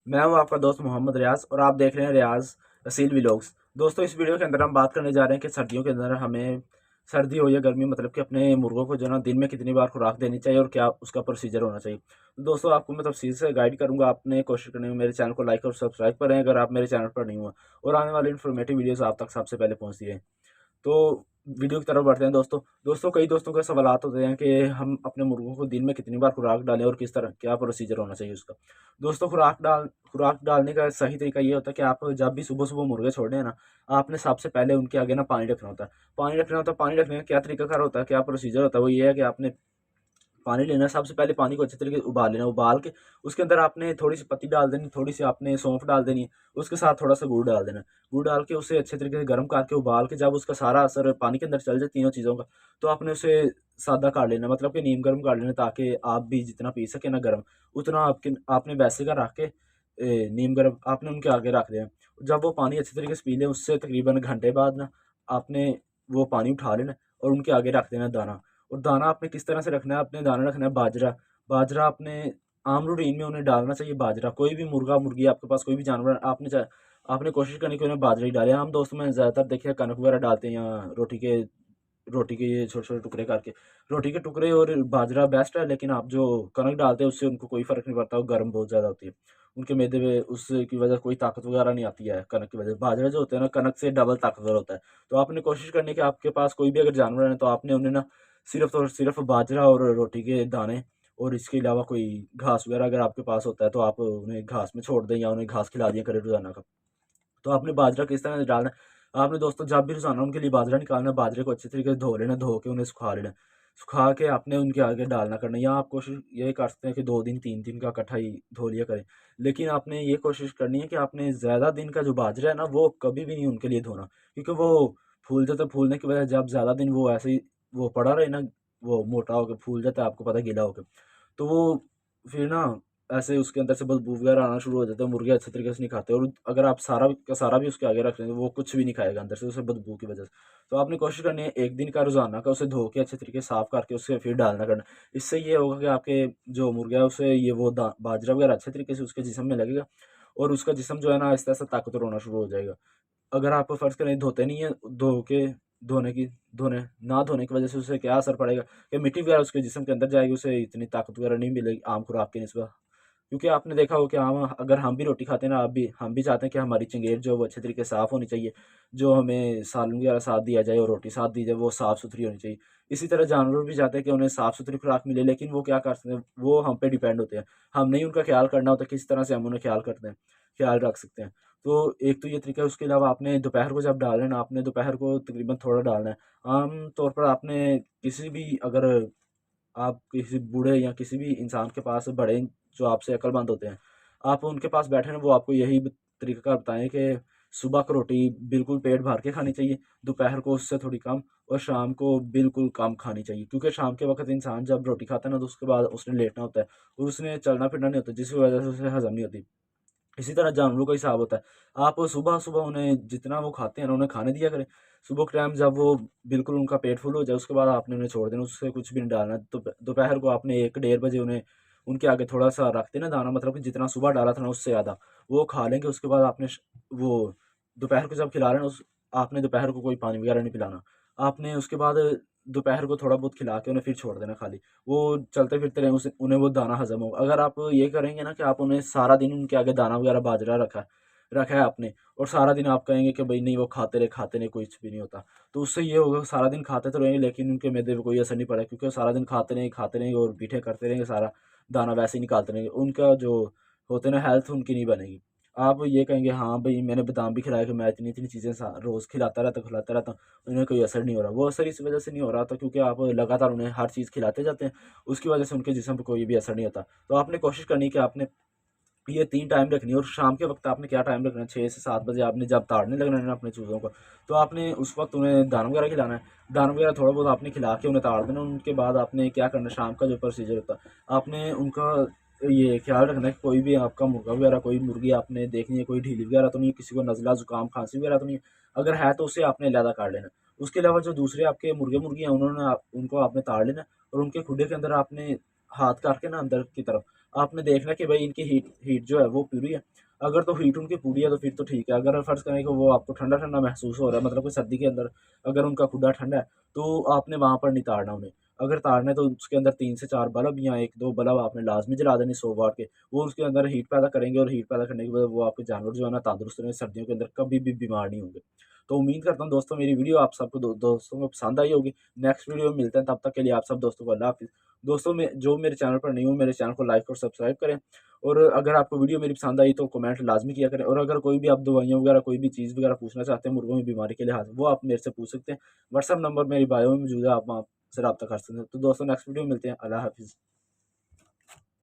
मैं हूं आपका दोस्त मोहम्मद रियाज और आप देख रहे हैं रियाज असील व्लॉग्स। दोस्तों, इस वीडियो के अंदर हम बात करने जा रहे हैं कि सर्दियों के अंदर हमें सर्दी हो या गर्मी, मतलब कि अपने मुर्गों को जो है ना दिन में कितनी बार खुराक देनी चाहिए और क्या उसका प्रोसीजर होना चाहिए। तो दोस्तों, आपको मैं तफसील से गाइड करूंगा। आपने कोशिश करनी है मेरे चैनल को लाइक और सब्सक्राइब करें अगर आप मेरे चैनल पर नहीं हुआ, और आने वाली इन्फॉर्मेटिव वीडियोस आप तक सबसे पहले पहुंचती है। तो वीडियो की तरफ बढ़ते हैं। दोस्तों कई दोस्तों के सवालात होते हैं कि हम अपने मुर्गों को दिन में कितनी बार खुराक डालें और किस तरह क्या प्रोसीजर होना चाहिए उसका। दोस्तों, खुराक डालने का सही तरीका ये होता है कि आप जब भी सुबह सुबह मुर्गे छोड़ हैं ना, आपने सबसे पहले उनके आगे ना पानी रखना होता है। पानी रखने का क्या तरीका होता है, क्या प्रोसीजर होता है, वो ये है कि आपने पानी लेना है। सबसे पहले पानी को अच्छे तरीके से उबाल लेना है। उबाल के उसके अंदर आपने थोड़ी सी पत्ती डाल देनी, थोड़ी सी आपने सौंफ डाल देनी है, उसके साथ थोड़ा सा गुड़ डाल देना है। गुड़ डाल के उसे अच्छे तरीके से गर्म करके उबाल के जब उसका सारा असर पानी के अंदर चल जाए तीनों चीज़ों का, तो आपने उसे सादा काट लेना, मतलब कि नीम गर्म काट लेना, ताकि आप भी जितना पी सके ना गर्म, उतना आपने वैसे का रख के नीम गर्म आपने उनके आगे रख दिया। जब वो पानी अच्छे तरीके से पी लें, उससे तकरीबन घंटे बाद ना आपने वो पानी उठा लेना और उनके आगे रख देना दाना। और दाना आपने किस तरह से रखना है, आपने दाना रखना है बाजरा। बाजरा आपने आम रूटीन में उन्हें डालना चाहिए बाजरा। कोई भी मुर्गा मुर्गी आपके पास कोई भी जानवर है, आपने कोशिश करनी कि उन्हें बाजरा ही डालें। आम दोस्तों में ज़्यादातर देखिए कनक वगैरह डालते हैं, या रोटी के ये छोटे छोटे टुकड़े करके। रोटी के टुकड़े और बाजरा बेस्ट है, लेकिन आप जो कनक डालते हैं उससे उनको कोई फ़र्क नहीं पड़ता, वो गर्म बहुत ज़्यादा होती है उनके मैदे में, उसकी वजह से कोई ताकत वगैरह नहीं आती है कनक की वजह से। बाजरा जो होता है ना, कनक से डबल ताकतवर होता है। तो आपने कोशिश करनी है कि आपके पास कोई भी अगर जानवर है तो आपने उन्हें ना सिर्फ और सिर्फ बाजरा और रोटी के दाने, और इसके अलावा कोई घास वगैरह अगर आपके पास होता है तो आप उन्हें घास में छोड़ दें या उन्हें घास खिला दिया करें रोजाना का। तो आपने बाजरा किस तरह से डालना है, आपने दोस्तों जब भी रोजाना उनके लिए बाजरा निकालना है, बाजरे को अच्छे तरीके से धो लेना, धो के उन्हें सुखा लेना। सुखा के आपने उनके आगे डालना करना, या आप कोशिश ये कर सकते हैं कि 2 दिन 3 दिन का इकट्ठा ही धो लिया करें। लेकिन आपने ये कोशिश करनी है कि आपने ज़्यादा दिन का जो बाजरा है ना, वो कभी भी नहीं उनके लिए धोना, क्योंकि वो फूल जाता है। फूलने की वजह जब ज़्यादा दिन वो ऐसे ही वो पड़ा रहे ना, वो मोटा होके फूल जाता है, आपको पता है, गीला होके। तो वो फिर ना ऐसे उसके अंदर से बदबू वगैरह आना शुरू हो जाता है, मुर्गे अच्छे तरीके से नहीं खाते, और अगर आप सारा का सारा भी उसके आगे रख लेंगे, वो कुछ भी नहीं खाएगा अंदर से, उसे बदबू की वजह से। तो आपने कोशिश करनी है 1 दिन का रोज़ाना का उसे धो के अच्छे तरीके से साफ करके उससे फिर डालना करना। इससे ये होगा कि आपके जो मुर्गा है उसे ये वो बाजरा वगैरह अच्छे तरीके से उसके जिस्म में लगेगा, और उसका जिस्म जो है ना आहिस्ता-आहिस्ता ताकतवर होना शुरू हो जाएगा। अगर आप फ़र्ज़ करें धोते नहीं हैं, धोने की धोने ना धोने की वजह से उसे क्या असर पड़ेगा कि मिट्टी वगैरह उसके जिस्म के अंदर जाएगी, उसे इतनी ताकत वगैरह नहीं मिलेगी आम खुराक की निस्बत। क्योंकि आपने देखा हो कि अगर हम भी रोटी खाते हैं ना, हम भी चाहते हैं कि हमारी चंगेज़ जो है वो अच्छे तरीके से साफ़ होनी चाहिए। जो हमें सालन वगैरह साथ दिया जाए और रोटी साथ दी जाए, वो साफ़-सुथरी होनी चाहिए। इसी तरह जानवर भी चाहते हैं कि उन्हें साफ़-सुथरी खुराक मिले, लेकिन वो क्या कर सकते हैं, वो हम पे डिपेंड होते हैं। हमने ही उनका ख़्याल करना होता है, किस तरह से हम उन्हें ख़्याल रख सकते हैं। तो एक तो ये तरीका है, उसके अलावा आपने दोपहर को जब डालना है ना, आपने दोपहर को तकरीबन थोड़ा डालना है। आम तौर पर आपने किसी भी अगर आप किसी बूढ़े या किसी भी इंसान के पास बड़े जो आपसे अक्लमंद होते हैं, आप उनके पास बैठे ना, वो आपको यही तरीका बताएँ कि सुबह को रोटी बिल्कुल पेट भर के खानी चाहिए, दोपहर को उससे थोड़ी कम, और शाम को बिल्कुल कम खानी चाहिए। क्योंकि शाम के वक़्त इंसान जब रोटी खाता है ना, तो उसके बाद उसने लेटना होता है और उसने चलना-फिरना नहीं होता, जिसकी वज़ह से उसे हज़म नहीं होती। इसी तरह जानवरों का हिसाब होता है। आप सुबह-सुबह उन्हें जितना वो खाते हैं ना, उन्हें खाने दिया करें। सुबह के टाइम जब वो बिल्कुल उनका पेट फुल हो जाए, उसके बाद आपने उन्हें छोड़ देना, उससे कुछ भी नहीं डालना। दोपहर को आपने 1 डेढ़ बजे उन्हें उनके आगे थोड़ा-सा रख देना दाना, मतलब कि जितना सुबह डाला था ना उससे ज़्यादा। वो खा लेंगे, उसके बाद आपने वो दोपहर को जब खिला रहे हैं ना, आपने दोपहर को कोई पानी वगैरह नहीं पिलाना। आपने उसके बाद दोपहर को थोड़ा बहुत खिला के उन्हें फिर छोड़ देना खाली। वो चलते-फिरते रहें, उसे उन्हें वो दाना हज़म होगा। अगर आप ये करेंगे ना कि आप उन्हें सारा दिन उनके आगे दाना वगैरह बाजरा रखा है आपने, और सारा दिन आप कहेंगे कि भई नहीं वो खाते रहे, कुछ भी नहीं होता। तो उससे ये होगा, सारा दिन खाते तो रहेंगे लेकिन उनके मैदे पे कोई असर नहीं पड़ेगा, क्योंकि वो सारा दिन खाते रहेंगे और पीठें करते रहेंगे, सारा दाना वैसे ही निकालते रहेंगे। उनका जो होते हैं ना, हेल्थ उनकी नहीं बनेगी। आप ये कहेंगे हाँ भई मैंने बादाम भी खिलाया कि मैं इतनी-इतनी चीज़ें रोज़ खिलाता रहता हूँ, उन्हें कोई असर नहीं हो रहा। वो असर इस वज़ह से नहीं हो रहा था क्योंकि आप लगातार उन्हें हर चीज़ खिलाते जाते हैं, उसकी वज़ह से उनके जिस्म पे कोई भी असर नहीं होता। तो आपने कोशिश करनी है कि आपने ये 3 टाइम रखनी है, और शाम के वक़्त आपने क्या टाइम रखना है, 6 से 7 बजे आपने जब ताड़ने लगना है ना अपने चूज़ों को, तो आपने उस वक़्त उन्हें दाना वगैरह खिलाना है। दाना वगैरह थोड़ा बहुत आपने खिला के उन्हें ताड़ देना। उनके बाद आपने क्या करना है, शाम का जो प्रोसीजर होता है, आपने उनका ये ख़्याल रखना है कि कोई भी आपका मुर्गा वगैरह, कोई मुर्गी आपने देखनी है, कोई ढीली वगैरह तो नहीं है, किसी को नज़ला, ज़ुकाम, खाँसी वगैरह तो नहीं है। अगर है तो उसे आपने अलहदा काट लेना है। उसके अलावा जो दूसरे आपके मुर्गे-मुर्गी हैं, उनको आपने ताड़ लेना है, और उनके खुडे के अंदर आपने हाथ करके ना अंदर की तरफ आपने देखना कि भाई इनकी हीट हीट जो है वो पूरी है। अगर तो हीट उनकी पूरी है तो फिर तो ठीक है। अगर फ़र्ज़ करें कि वो आपको ठंडा-ठंडा महसूस हो रहा है, मतलब कि सर्दी के अंदर अगर उनका खुड्डा ठंडा है, तो आपने वहाँ पर नहीं ताड़ना उन्हें। अगर ताड़ना है तो उसके अंदर 3 से 4 बल्ब या 1-2 बल्ब आपने लाज़मी जला देने 100 वाट के। वो उसके अंदर हीट पैदा करेंगे और हीट पैदा करने के बाद वो आपके जानवर जो है ना तंदुरुस्त रहेंगे, सर्दियों के अंदर कभी भी बीमार नहीं होंगे। तो उम्मीद करता हूँ दोस्तों मेरी वीडियो आप सबको दोस्तों को पसंद आई होगी। नेक्स्ट वीडियो में मिलते हैं, तब तक के लिए आप सब दोस्तों को अल्लाह हाफ़िज़। दोस्तों में जो मेरे चैनल पर नहीं हो, मेरे चैनल को लाइक और सब्सक्राइब करें। और अगर आपको वीडियो मेरी पसंद आई तो कमेंट लाज़मी किया करें। और अगर कोई भी आप दवाइयाँ वगैरह कोई भी चीज़ वगैरह पूछना चाहते हैं मुर्गों की बीमारी के लिहाज़, वो आप मेरे से पूछ सकते हैं। व्हाट्सएप नंबर मेरी बायो में मौजूद है, आप वहाँ से राब्ता कर सकते हैं। तो दोस्तों नेक्स्ट वीडियो में मिलते हैं। अल्लाह हाफ़िज़।